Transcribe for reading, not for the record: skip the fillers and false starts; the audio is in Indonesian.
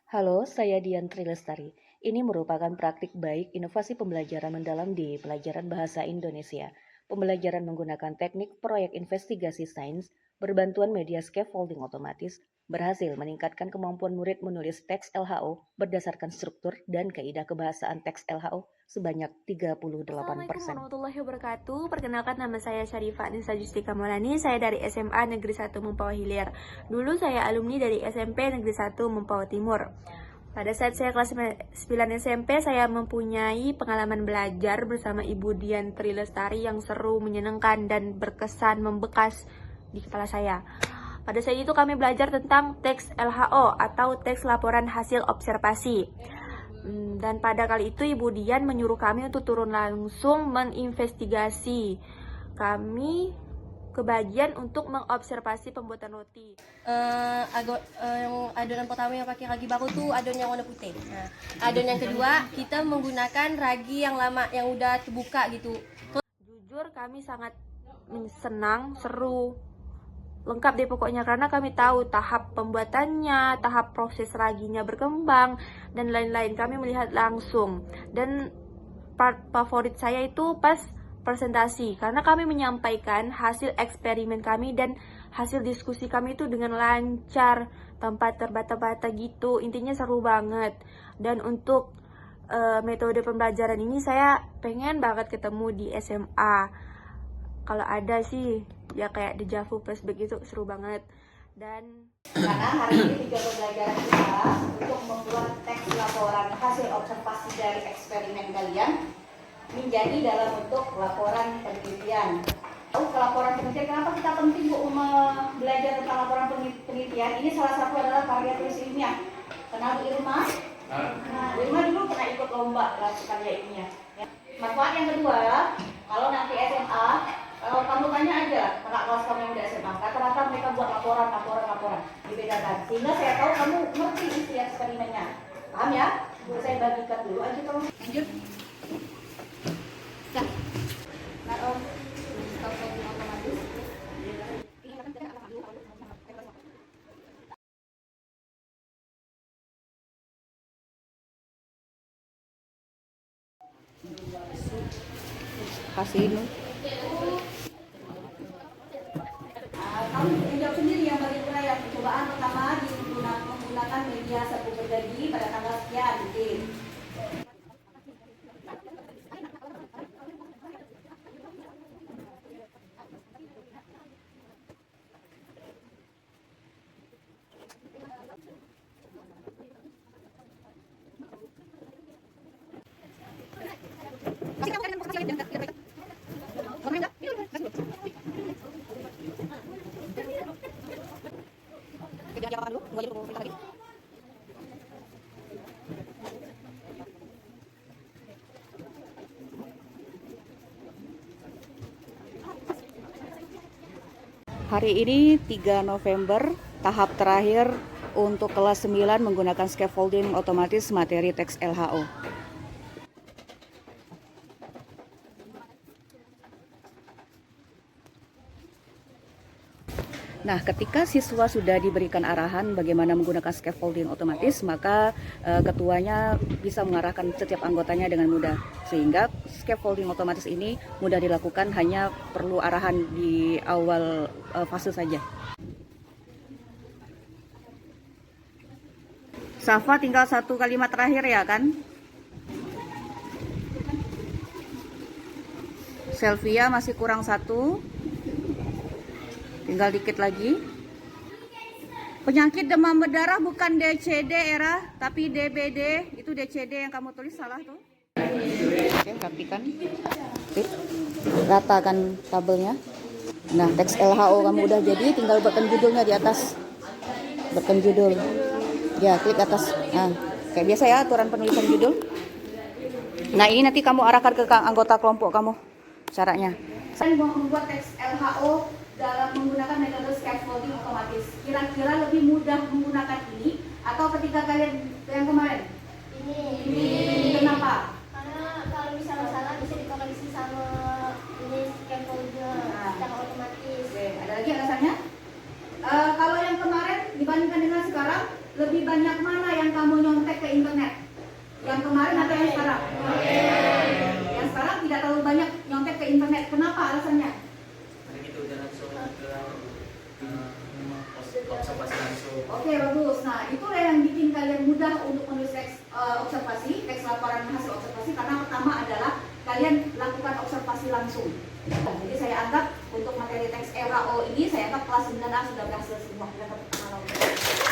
Halo, saya Dian Trilestari. Ini merupakan praktik baik inovasi pembelajaran mendalam di pelajaran bahasa Indonesia. Pembelajaran menggunakan teknik proyek investigasi sains berbantuan media scaffolding otomatis berhasil meningkatkan kemampuan murid menulis teks LHO berdasarkan struktur dan kaidah kebahasaan teks LHO sebanyak Assalamualaikum 38%. warahmatullahi wabarakatuh. Perkenalkan, nama saya Syarifah Nisa Justika Maulani. Saya dari SMA Negeri 1 Mempawah Hilir. Dulu saya alumni dari SMP Negeri 1 Mempawah Timur. Pada saat saya kelas 9 SMP, saya mempunyai pengalaman belajar bersama Ibu Dian Trilestari yang seru, menyenangkan, dan berkesan membekas di kepala saya. Pada saat itu kami belajar tentang teks LHO atau teks laporan hasil observasi. Dan pada kali itu Ibu Dian menyuruh kami untuk turun langsung menginvestigasi. Kami kebagian untuk mengobservasi pembuatan roti. Yang adonan pertama yang pakai ragi baru tuh adonan yang warna putih. Nah, adonan yang kedua kita menggunakan ragi yang lama yang udah terbuka gitu. Jujur kami sangat senang, seru, lengkap deh pokoknya, karena kami tahu tahap pembuatannya, tahap proses raginya berkembang, dan lain-lain. Kami melihat langsung. Dan part favorit saya itu pas presentasi, karena kami menyampaikan hasil eksperimen kami dan hasil diskusi kami itu dengan lancar, tanpa terbata-bata gitu. Intinya seru banget. Dan untuk metode pembelajaran ini saya pengen banget ketemu di SMA. Kalau ada sih ya kayak dejavu flashback itu seru banget. Dan karena hari ini tujuan pembelajaran kita untuk membuat teks laporan hasil observasi dari eksperimen kalian menjadi dalam bentuk laporan penelitian. Laporan penelitian, kenapa kita penting Bu belajar tentang laporan penelitian? Ini salah satu adalah karya tulis ilmiah. Kenal Bu Irma? Bu Irma dulu pernah ikut lomba karya ilmiah. Manfaat yang kedua, kalau nanti SMA, kalau kamu tanya aja kakak kelas kamu yang udah SMA, rata-rata mereka buat laporan dibedakan, sehingga saya tahu kamu ngerti isi eksperimennya. Paham ya? Saya bagikan dulu aja kamu. Lanjut. Nah, otomatis. Kasih ini. Kamu jawab sendiri yang bagaimana ya percobaan pertama menggunakan media sapu bergaji pada tanggal sekian, gitu. Hari ini 3 November, tahap terakhir untuk kelas 9 menggunakan scaffolding otomatis materi teks LHO. Nah, ketika siswa sudah diberikan arahan bagaimana menggunakan scaffolding otomatis, maka ketuanya bisa mengarahkan setiap anggotanya dengan mudah. Sehingga scaffolding otomatis ini mudah dilakukan, hanya perlu arahan di awal fase saja. Safa tinggal satu kalimat terakhir ya kan? Selvia masih kurang satu. Tinggal dikit lagi. Penyakit demam berdarah bukan DCD era, tapi DBD. Itu DCD yang kamu tulis salah tuh. Oke, rapikan. Tip. Ratakan tabelnya. Nah, teks LHO kamu udah jadi, tinggal buatkan judulnya di atas. Buatkan judul. Ya, klik atas. Nah, kayak biasa ya aturan penulisan judul. Nah, ini nanti kamu arahkan ke anggota kelompok kamu caranya. Saya membuat teks LHO dalam menggunakan metode scaffolding otomatis. Kira-kira lebih mudah menggunakan ini atau ketika kalian yang kemarin? Ini. Kenapa? Karena kalau misalnya salah bisa dikoreksi sama ini scaffolding secara otomatis. Oke, ada lagi alasannya? Kalau yang kemarin dibandingkan dengan sekarang, lebih banyak mana yang kamu nyontek ke internet? Yang kemarin atau yang sekarang? Yang sekarang tidak terlalu banyak nyontek ke internet. Kenapa alasannya? Karena kita udah langsung ke observasi langsung. Oke, bagus. Nah, itulah yang bikin kalian mudah untuk menulis teks teks laporan hasil observasi, karena pertama adalah kalian lakukan observasi langsung. Jadi saya anggap untuk materi teks ERAO ini, saya anggap kelas 9A sudah berhasil semua. Kita tepuk tangan.